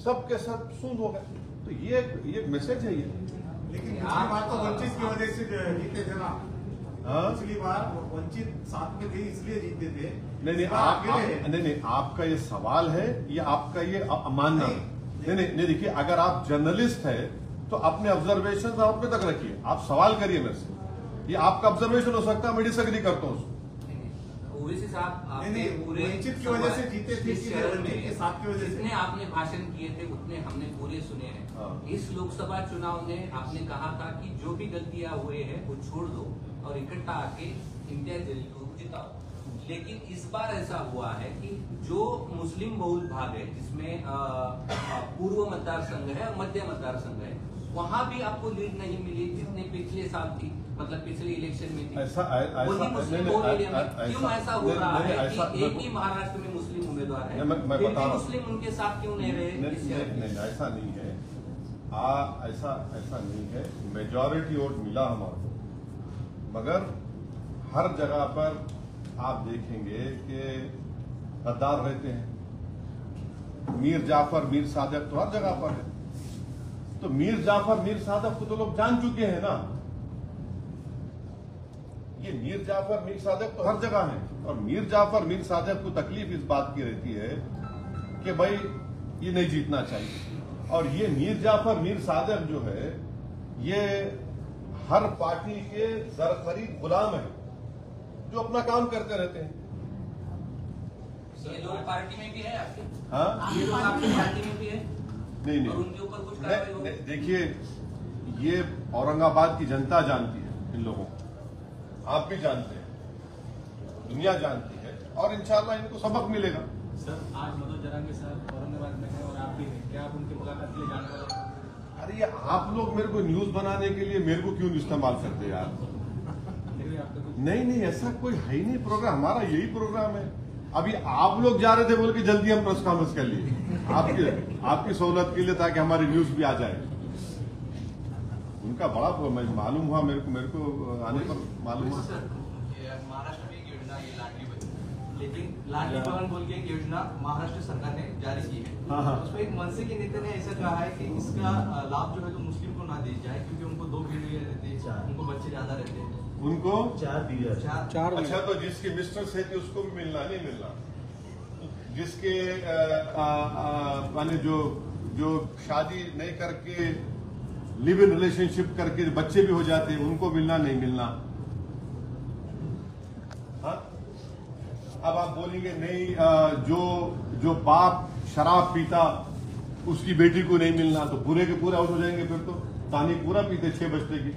सबके सब सूंद हो गए। तो ये मैसेज है ये। लेकिन पिछली बार तो वंचित की वजह से जीते थे ना। पिछली बार वंचित साथ में थे इसलिए जीते थे। नहीं, आपका ये सवाल है या आपका ये मानना? नहीं, देखिए, अगर आप जर्नलिस्ट है तो अपने ऑब्जर्वेशन आप अपने तक रखिए, आप सवाल करिए मेरे से। ये आपका ऑब्जर्वेशन हो सकता है, मैं डिसएग्री करता हूँ। ओवैसी साहब, आपने पूरे वंचित की वजह से जीते थे, वंचित के साथ की वजह से जितने आपने भाषण किए थे उतने हमने पूरे सुने हैं। इस लोकसभा चुनाव में आपने कहा था कि जो भी गलतियां हुए हैं वो छोड़ दो और इकट्ठा आके इंडिया दिल्ली को जिताओ। लेकिन इस बार ऐसा हुआ है कि जो मुस्लिम बहुल भाग है, जिसमें पूर्व मतदार संघ है और मध्य मतदार संघ है, वहां भी आपको लीड नहीं मिली जितने पिछले साल थी, मतलब पिछले इलेक्शन में थी। वही मुस्लिम बहुल एरिया में क्यों ऐसा हो रहा है कि एक ही महाराष्ट्र में मुस्लिम उम्मीदवार है, फिर भी मुस्लिम उनके साथ क्यों नहीं रहे? नहीं, ऐसा नहीं है। ऐसा नहीं है। मेजॉरिटी वोट मिला हमारे को, मगर हर जगह पर आप देखेंगे कि गद्दार रहते हैं। मीर जाफर, मीर सादक तो हर जगह पर है। तो मीर जाफर, मीर सादक को तो लोग जान चुके हैं ना। ये मीर जाफर, मीर सादक तो हर जगह है। और मीर जाफर, मीर सादक को तकलीफ इस बात की रहती है कि भाई ये नहीं जीतना चाहिए। और ये मीर जाफर, मीर सादक जो है, ये हर पार्टी के जरखरीद गुलाम है जो अपना काम करते रहते हैं। ये लोग पार्टी में भी है आपके? हाँ, ये लोग आपकी पार्टी में भी है? नहीं, और उनके ऊपर कुछ कार्रवाई होगी? देखिए, ये औरंगाबाद की जनता जानती है इन लोगों को, आप भी जानते हैं, दुनिया जानती है, और इंशाल्लाह इनको सबक मिलेगा। सर, आज मनोज जरांगे साहब औरंगाबाद में है और आप भी हैं, क्या आप उनकी मुलाकात के लिए जाने वाले हैं? अरे ये आप लोग मेरे को न्यूज बनाने के लिए मेरे को क्यों इस्तेमाल करते यार? नहीं, ऐसा कोई है ही नहीं प्रोग्राम। हमारा यही प्रोग्राम है। अभी आप लोग जा रहे थे बोल के जल्दी हम प्रेस कॉन्फ्रेंस कर लिए आपकी सहूलत के लिए, ताकि हमारी न्यूज भी आ जाए। उनका बड़ा मालूम हुआ मेरे को आने पर मालूम हुआ। महाराष्ट्र में एक योजना ये लाडली बहन, लेकिन लाडली बहन बोल के एक योजना महाराष्ट्र सरकार ने जारी की है। हाँ। उसमें एक मनसे के नेता ने ऐसा कहा है कि इसका लाभ जो है तो मुस्लिम को ना दी जाए, क्योंकि उनको 2 बीवी रहते हैं, उनको बच्चे ज्यादा रहते हैं, उनको 4 बीवी। अच्छा, तो जिसकी मिस्ट्रेस है उसको भी मिलना नहीं मिलना, जिसके माने जो शादी नहीं करके लिव इन रिलेशनशिप करके बच्चे भी हो जाते हैं, उनको मिलना नहीं मिलना। हाँ, अब आप बोलेंगे नहीं, जो बाप शराब पीता उसकी बेटी को नहीं मिलना, तो पूरे के पूरे आउट हो जाएंगे। फिर तो पानी पूरा पीते 6 बजते की।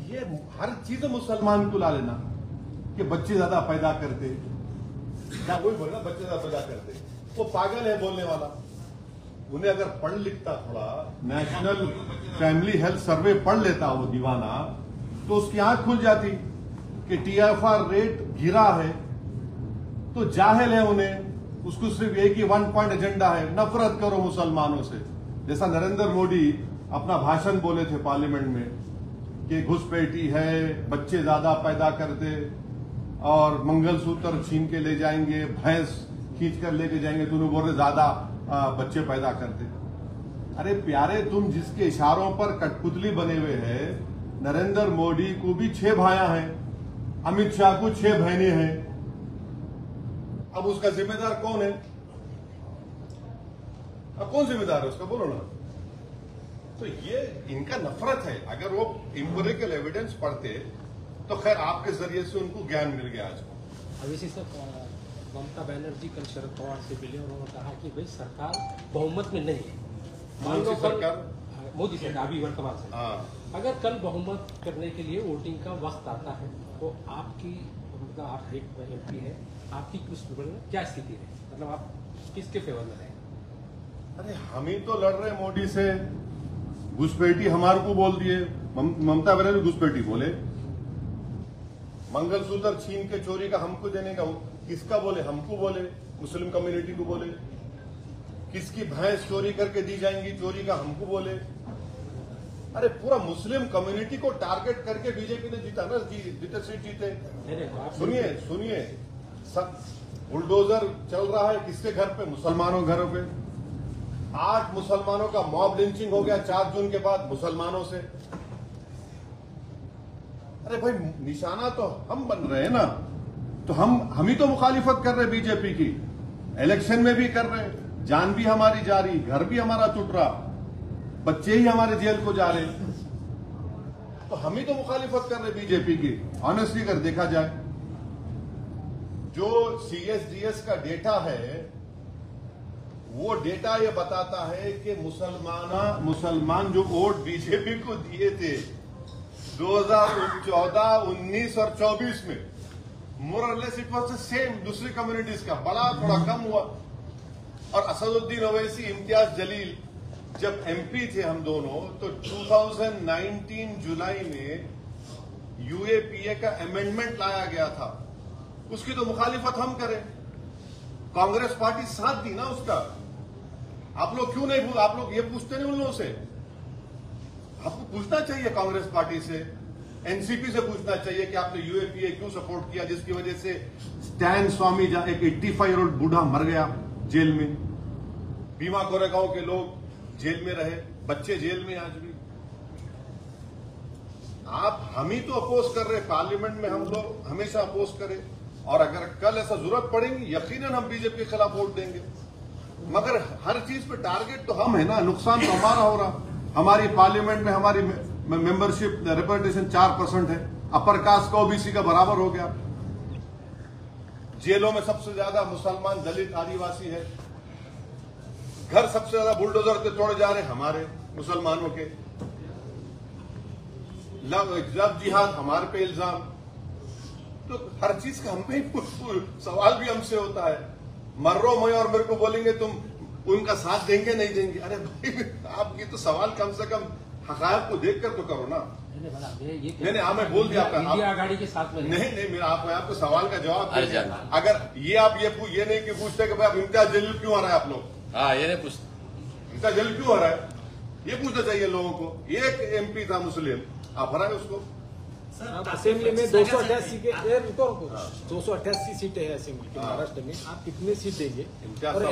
ये हर चीज मुसलमान को ला लेना कि बच्चे ज्यादा पैदा करते, क्या वही बोलना बच्चे ज्यादा पैदा करते, वो पागल है बोलने वाला। उन्हें अगर पढ़ लिखता, थोड़ा नेशनल फैमिली हेल्थ सर्वे पढ़ लेता वो दीवाना, तो उसकी आंख खुल जाती कि TFR रेट गिरा है। तो जाहिल है उन्हें, उसको सिर्फ एक ही 1 पॉइंट एजेंडा है, नफरत करो मुसलमानों से। जैसा नरेंद्र मोदी अपना भाषण बोले थे पार्लियामेंट में कि घुसपैठी है, बच्चे ज्यादा पैदा करते और मंगलसूत्र छीन के ले जाएंगे, भैंस खींच कर लेके जाएंगे, तो उन्हें बोल रहे ज्यादा बच्चे पैदा करते। अरे प्यारे, तुम जिसके इशारों पर कठपुतली बने हुए हैं, नरेंद्र मोदी को भी 6 भाइयां हैं, अमित शाह को 6 बहनें हैं। अब उसका जिम्मेदार कौन है? अब कौन जिम्मेदार है उसका, बोलो ना। तो ये इनका नफरत है। अगर वो एम्पिरिकल एविडेंस पढ़ते तो खैर आपके जरिए से उनको ज्ञान मिल गया आज को। अब इसी से ममता बनर्जी कल शरद पवार से मिले और उन्होंने कहा कि भाई सरकार बहुमत में नहीं है। कौन सी सरकार? मोदी सरकार, अभी वर्तमान सरकार। हाँ। अगर कल बहुमत करने के लिए वोटिंग का वक्त आता है तो आपकी, मतलब आप एक MP है, आपकी क्या स्थिति है? मतलब आप किसके फेवर में रहें? अरे हम ही तो लड़ रहे मोदी से। घुसपैठी हमारे को बोल दिए, ममता बनर्जी घुसपैठी बोले। मंगलसूत्र छीन के चोरी का हमको देने का किसका बोले? हमको बोले, मुस्लिम कम्युनिटी को बोले। किसकी भैंस चोरी करके दी जाएंगी, चोरी का हमको बोले। अरे पूरा मुस्लिम कम्युनिटी को टारगेट करके बीजेपी ने जीता ना, जितने सीट जीते। सुनिए, सब बुलडोजर चल रहा है किसके घर पे? मुसलमानों घरों पे। 8 मुसलमानों का मॉब लिंचिंग हो गया 4 जून के बाद मुसलमानों से। अरे भाई निशाना तो हम बन रहे हैं ना, तो हम ही तो मुखालिफत कर रहे बीजेपी की, इलेक्शन में भी कर रहे, जान भी हमारी जा रही, घर भी हमारा टूट रहा, बच्चे ही हमारे जेल को जा रहे, तो हम ही तो मुखालिफत कर रहे बीजेपी की। ऑनेस्टली अगर देखा जाए, जो CSDS का डेटा है, वो डेटा ये बताता है कि मुसलमान जो वोट बीजेपी को दिए थे 2014, 19 और 24 में, मोर और less it was the same, दूसरी कम्युनिटीज का बड़ा थोड़ा कम हुआ। और असदुद्दीन ओवैसी, इम्तियाज जलील जब MP थे हम दोनों, तो 2019 जुलाई में UAPA का अमेंडमेंट लाया गया था, उसकी तो मुखालिफत हम करें, कांग्रेस पार्टी साथ दी ना उसका। आप लोग क्यों नहीं, आप लोग ये पूछते नहीं उन लोगों से? आपको पूछना चाहिए कांग्रेस पार्टी से, NCP से पूछना चाहिए कि आपने UAPA क्यों सपोर्ट किया, जिसकी वजह से स्टैन स्वामी, एक 85-year-old बूढ़ा मर गया जेल में, भीमा कोरेगांव के लोग जेल में रहे, बच्चे जेल में आज भी। हम ही तो अपोज कर रहे, पार्लियामेंट में हम लोग हमेशा अपोज करें, और अगर कल ऐसा जरूरत पड़ेगी यकीनन हम बीजेपी के खिलाफ वोट देंगे, मगर हर चीज पे टारगेट तो हम है ना, नुकसान तो हमारा हो रहा। हमारी पार्लियामेंट में हमारी मेंबरशिप रिप्रेजेंटेशन 4% है, अपर कास्ट का OBC का बराबर हो गया, जेलों में सबसे ज्यादा मुसलमान, दलित, आदिवासी है, घर सबसे ज्यादा बुलडोजर से तोड़े जा रहे हमारे मुसलमानों के, लव जिहाद हमारे पे इल्जाम, तो हर चीज का हम पे सवाल भी हमसे होता है। मर्रो मैं और मेरे को बोलेंगे तुम उनका साथ देंगे नहीं देंगे, अरे भाई आपकी तो सवाल कम से कम हकायक को देखकर तो करो ना। नहीं हाँ, मैं बोल दिया इंडिया आघाड़ी के साथ में नहीं मेरा आपको सवाल का जवाब, अगर ये आप ये नहीं कि पूछते कि भाई आप इम्तियाज जलील क्यों आ रहा है, आप लोग ये नहीं पूछते इम्तियाज जलील क्यों आ रहा है, ये पूछना चाहिए लोगों को। एक MP था मुस्लिम, आप हराए उसको। अब असेंबली में 288 के 288 सीटें हैं असेंबली के महाराष्ट्र में, आप कितने सीट देंगे? और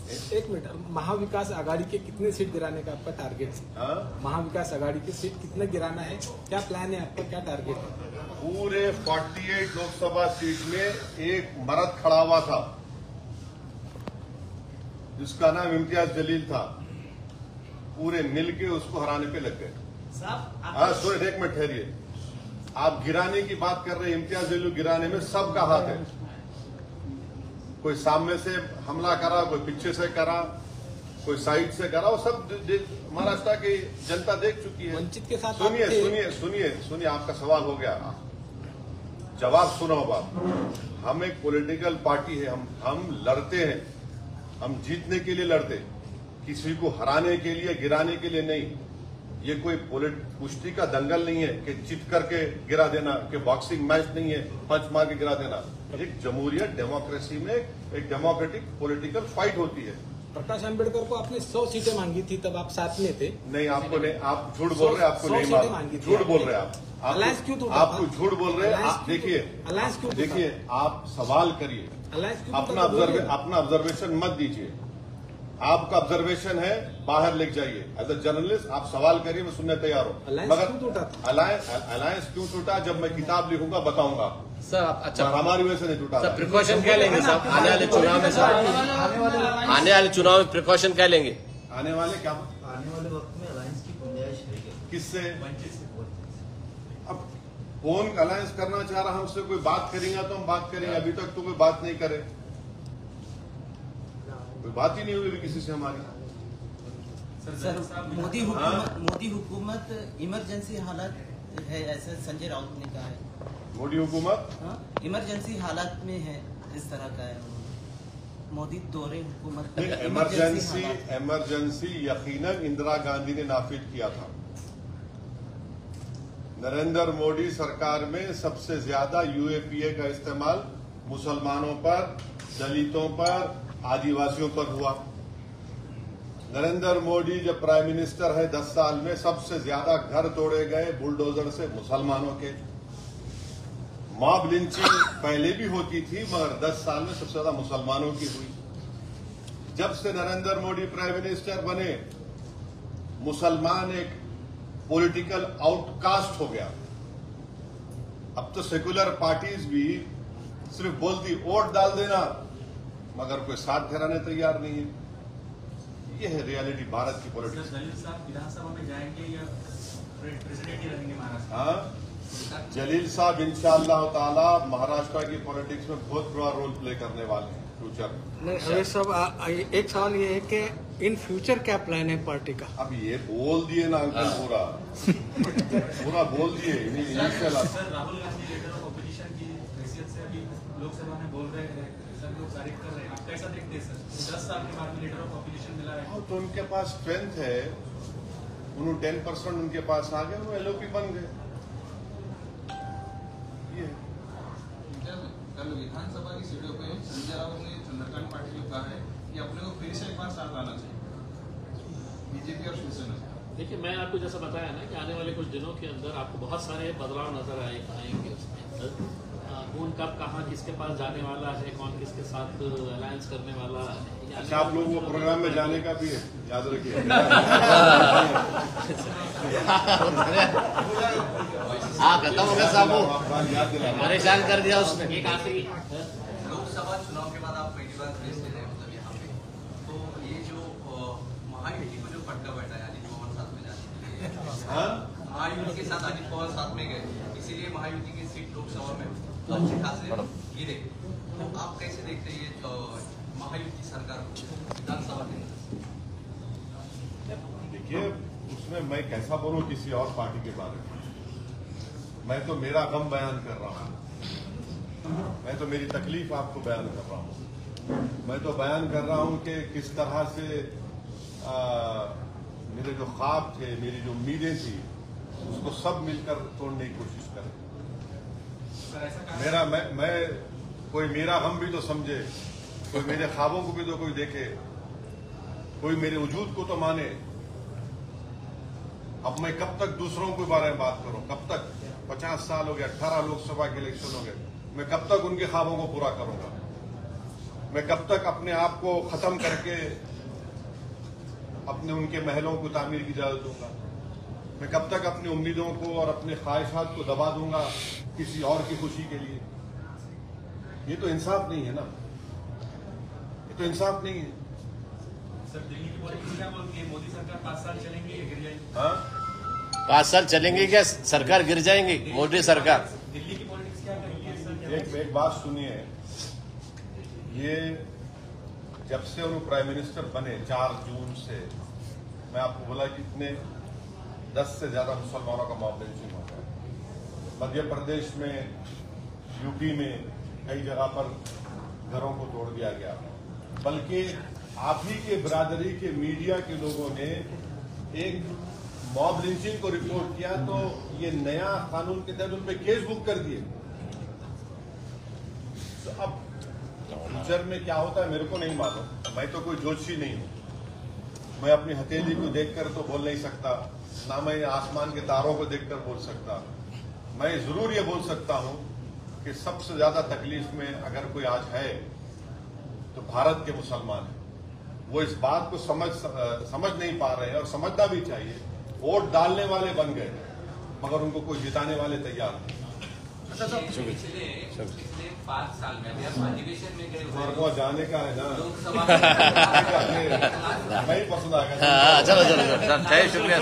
एक मिनट, महाविकास आघाड़ी के कितने सीट गिराने का आपका टारगेट है? महाविकास आघाड़ी की सीट कितने गिराना है, क्या प्लान है आपका, क्या टारगेट है? पूरे 48 लोकसभा सीट में एक मर्द खड़ा हुआ था जिसका नाम इम्तियाज जलील था, पूरे मिलके उसको हराने पे लग गए। सुनिए एक मिनट ठहरिए, आप गिराने की बात कर रहे हैं, इम्तियाज जलील गिराने में सबका हाथ है, कोई सामने से हमला करा, कोई पीछे से करा, कोई साइड से करा, वो सब महाराष्ट्र की जनता देख चुकी है। वंचित के साथ सुनिए आपका सवाल हो गया, जवाब सुनो बात। हम एक पॉलिटिकल पार्टी है, हम लड़ते हैं, हम जीतने के लिए लड़ते, किसी को हराने के लिए, गिराने के लिए नहीं। ये कोई कुश्ती का दंगल नहीं है कि चित करके गिरा देना, कि बॉक्सिंग मैच नहीं है पंच मार के गिरा देना। एक जमहूरियत, डेमोक्रेसी में एक डेमोक्रेटिक पॉलिटिकल फाइट होती है। प्रकाश आंबेडकर को आपने 100 सीटें मांगी थी, तब आप साथ में थे। नहीं, आपको नहीं, आप झूठ बोल रहे हैं, आपको नहीं मांगी, झूठ बोल रहे हैं अलायंस क्यों टूटा? आपको झूठ बोल रहे हैं। देखिए अलायंस क्यों? देखिए, आप सवाल करिए, अपना ऑब्जर्वेशन मत दीजिए। आपका ऑब्जर्वेशन है, बाहर लेके जाइए। एज अ जर्नलिस्ट आप सवाल करिए, मैं सुनने तैयार हूँ। मगर अलायंस क्यों टूटा, जब मैं किताब लिखूंगा बताऊंगा सर। अच्छा, हमारी वजह से नहीं टूटा। सर प्रिकॉशन क्या लेंगे साहब आने वाले चुनाव में? सर आने वाले चुनाव में प्रिकॉशन क्या लेंगे? आने वाले वक्त में अलायंस की गुंजाइश है किससे? अब कौन अलायंस करना चाह रहा, हमसे कोई बात करेंगे तो हम बात करेंगे। अभी तक तो कोई बात नहीं करे, कोई बात ही नहीं हुई किसी से हमारी। सर मोदी हुकूमत इमरजेंसी हालत है, ऐसे संजय राउत ने कहा है। मोदी हुकूमत इमरजेंसी हालत में है, इस तरह का है। मोदी दौरे हुकूमत इमरजेंसी यकीनन इंदिरा गांधी ने नाफिज किया था। नरेंद्र मोदी सरकार में सबसे ज्यादा UAPA का इस्तेमाल मुसलमानों पर, दलितों पर, आदिवासियों पर हुआ। नरेंद्र मोदी जब प्राइम मिनिस्टर है 10 साल में सबसे ज्यादा घर तोड़े गए बुलडोजर से मुसलमानों के। मॉब लिंचिंग पहले भी होती थी, मगर 10 साल में सबसे ज्यादा मुसलमानों की हुई। जब से नरेंद्र मोदी प्राइम मिनिस्टर बने, मुसलमान एक पॉलिटिकल आउटकास्ट हो गया। अब तो सेकुलर पार्टीज भी सिर्फ बोलती वोट डाल देना, मगर कोई साथ ठहराने तैयार नहीं है। ये है रियलिटी भारत की पॉलिटिक्स। जलील साहब विधानसभा में जाएंगे या प्रेसिडेंट ही रहेंगे महाराष्ट्र? हाँ, जलील साहब इंशाअल्लाह ताला महाराष्ट्र की पॉलिटिक्स में बहुत बड़ा रोल प्ले करने वाले हैं फ्यूचर में। रमेश साहब, एक सवाल ये है कि इन फ्यूचर क्या प्लान है पार्टी का? अब ये बोल दिए ना अंकल, पूरा बोल दिए। Sir, Rahul Gandhi leader of opposition की हैसियत से अभी लोकसभा में बोल रहे हैं, सब लोग तारीफ कर रहे हैं, आप कैसा देखते हैं सर? 10 साल के बाद में लीडर ऑफ ऑपोजिशन मिला है तो उनके पास स्ट्रेंथ है, उन्होंने 10% उनके पास आ गए, वो एलओपी बन गए। ये कल विधानसभा की सीटों पे संजय राउत ने चंद्रकांत पाटिल को कहा है कि अपने को फिर से एक बार साथ आना चाहिए बीजेपी और शिवसेना। देखिए, मैं आपको जैसा बताया ना कि आने वाले कुछ दिनों के अंदर आपको बहुत सारे बदलाव नजर आएंगे उसके अंदर। कौन कब कहाँ किसके पास जाने वाला है, कौन किसके साथ अलायंस करने वाला है। अच्छा, आप लोगों को प्रोग्राम में जाने का भी है, याद रखिए। हाँ, खत्म हो गया साहब, याद दिला परेशान कर दिया उसने। एक आखिरी लोकसभा चुनाव के बाद आप पहली बार प्रेस ले रहे हैं, मतलब यहाँ पे तो ये जो महायुति को जो फटका बैठा है, अजित पवार साथ में जाने के लिए, महायुति के साथ अजित पवार साथ में गए, इसीलिए महायुति की सीट लोकसभा में अच्छे खासे गिरे। तो आप कैसे देखते हैं ये महायुति सरकार विधानसभा के? देखिए, उसमें मैं कैसा बोलूं किसी और पार्टी के बारे में। मैं तो मेरा गम बयान कर रहा हूं, मैं तो मेरी तकलीफ आपको बयान कर रहा हूं। मैं तो बयान कर रहा हूं कि किस तरह से मेरे जो ख्वाब थे, मेरी जो उम्मीदें थी, उसको सब मिलकर तोड़ने की कोशिश करें। मैं कोई मेरा गम भी तो समझे, कोई मेरे ख्वाबों को भी तो कोई देखे, कोई मेरे वजूद को तो माने। अब मैं कब तक दूसरों के बारे में बात करूं? कब तक? 50 साल हो गए, 18 लोकसभा के इलेक्शन हो गए, मैं कब तक उनके ख्वाबों को पूरा करूंगा? मैं कब तक अपने आप को खत्म करके अपने उनके महलों को तामीर की इजाजत दूंगा? मैं कब तक अपनी उम्मीदों को और अपने ख्वाहिशात को दबा दूंगा किसी और की खुशी के लिए? ये तो इंसाफ नहीं है ना, ये तो इंसाफ नहीं है। सर, दिल्ली की पॉलिटिक्स क्या बोलती है? मोदी सरकार 5 साल चलेंगी या गिर जाएगी? हाँ, 5 साल चलेंगे क्या? सरकार गिर जाएंगी मोदी सरकार? दिल्ली की पॉलिटिक्स क्या करेगी सर? एक बात सुनिए, ये जब से उन्होंने प्राइम मिनिस्टर बने 4 जून से, मैं आपको बोला कि इतने 10 से ज्यादा मुसलमानों का मॉब लिंचिंग हो गया। मध्य प्रदेश में, यूपी में कई जगह पर घरों को तोड़ दिया गया, बल्कि आप ही के बिरादरी के मीडिया के लोगों ने एक मॉब लिंचिंग को रिपोर्ट किया, तो ये नया कानून के तहत उन पर केस बुक कर दिए। तो अब फ्यूचर में क्या होता है मेरे को नहीं मालूम, मैं तो कोई ज्योतिषी नहीं हूं। मैं अपनी हथेली को देखकर तो बोल नहीं सकता, ना मैं आसमान के तारों को देखकर बोल सकता। मैं जरूर ये बोल सकता हूं कि सबसे ज्यादा तकलीफ में अगर कोई आज है तो भारत के मुसलमान हैं। वो इस बात को समझ नहीं पा रहे हैं, और समझना भी चाहिए। वोट डालने वाले बन गए, मगर उनको कोई जिताने वाले तैयार नहीं। पिछले 5 साल में अभी आप अधिवेशन में गए को जाने का है ना, लोकसभा मैं ही पसंद आ गया। चलो शुक्रिया।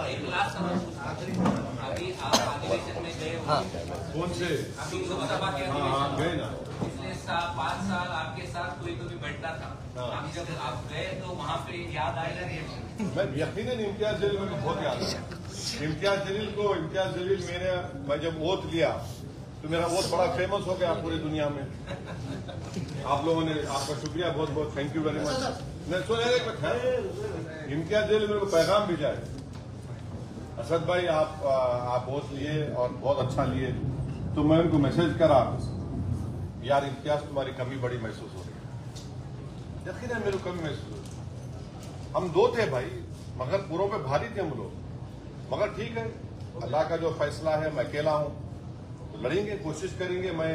एक लास्ट सवाल अभी आप अधिवेशन में गए कौन से? अभी लोकसभा के हाँ, गए ना। पिछले 5 साल आपके साथ कोई बैठता था, अभी जब आप गए तो वहाँ पे याद आएगा रिएक्शन? मैं यकीनन इम्तियाज जलील मेरे को बहुत याद है। इम्तियाज जलील मैं जब वोट लिया तो मेरा वोट बड़ा फेमस हो गया पूरी दुनिया में। आप लोगों ने, आपका शुक्रिया, बहुत बहुत thank you very much. Imtiaz Jaleel मेरे को पैगाम भी जाए, असद भाई आप वोट लिए और बहुत अच्छा लिए, तो मैं उनको मैसेज करा, यार इम्तियाज तुम्हारी कमी बड़ी महसूस हो रही है। यकीनन मेरे को कमी महसूस हो रही। हम 2 थे भाई, मगर पूरों पे भारी थे हम लोग। मगर ठीक है, अल्लाह का जो फैसला है, मैं अकेला हूं तो लड़ेंगे, कोशिश करेंगे। मैं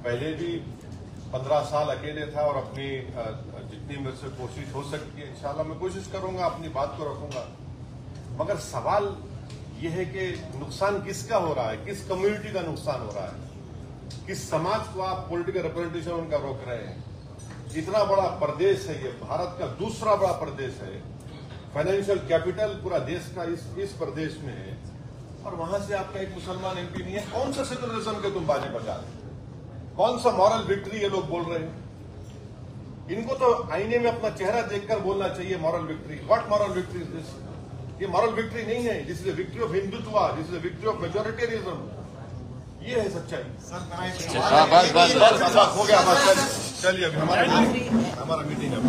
पहले भी 15 साल अकेले था और अपनी जितनी मेरे से कोशिश हो सकती है इंशाल्लाह मैं कोशिश करूंगा, अपनी बात को रखूंगा। मगर सवाल ये है कि नुकसान किसका हो रहा है, किस कम्युनिटी का नुकसान हो रहा है, किस समाज को आप पॉलिटिकल रिप्रेजेंटेशन उनका रोक रहे हैं। इतना बड़ा प्रदेश है ये, भारत का दूसरा बड़ा प्रदेश है, फाइनेंशियल कैपिटल पूरा देश का इस प्रदेश में है, और वहां से आपका एक मुसलमान एमपी नहीं है। कौन सा सेकुलरिज्म के तुम बाने बजा रहे हैं? कौन सा मॉरल विक्ट्री ये लोग बोल रहे हैं? इनको तो आईने में अपना चेहरा देखकर बोलना चाहिए moral victory. What moral victory is this? ये मॉरल विक्ट्री नहीं है, this is victory of Hindutva, this is victory of majoritarianism. ये है सच्चाई। बस हो गया, बस चलिए, अभी हमारा मीटिंग है।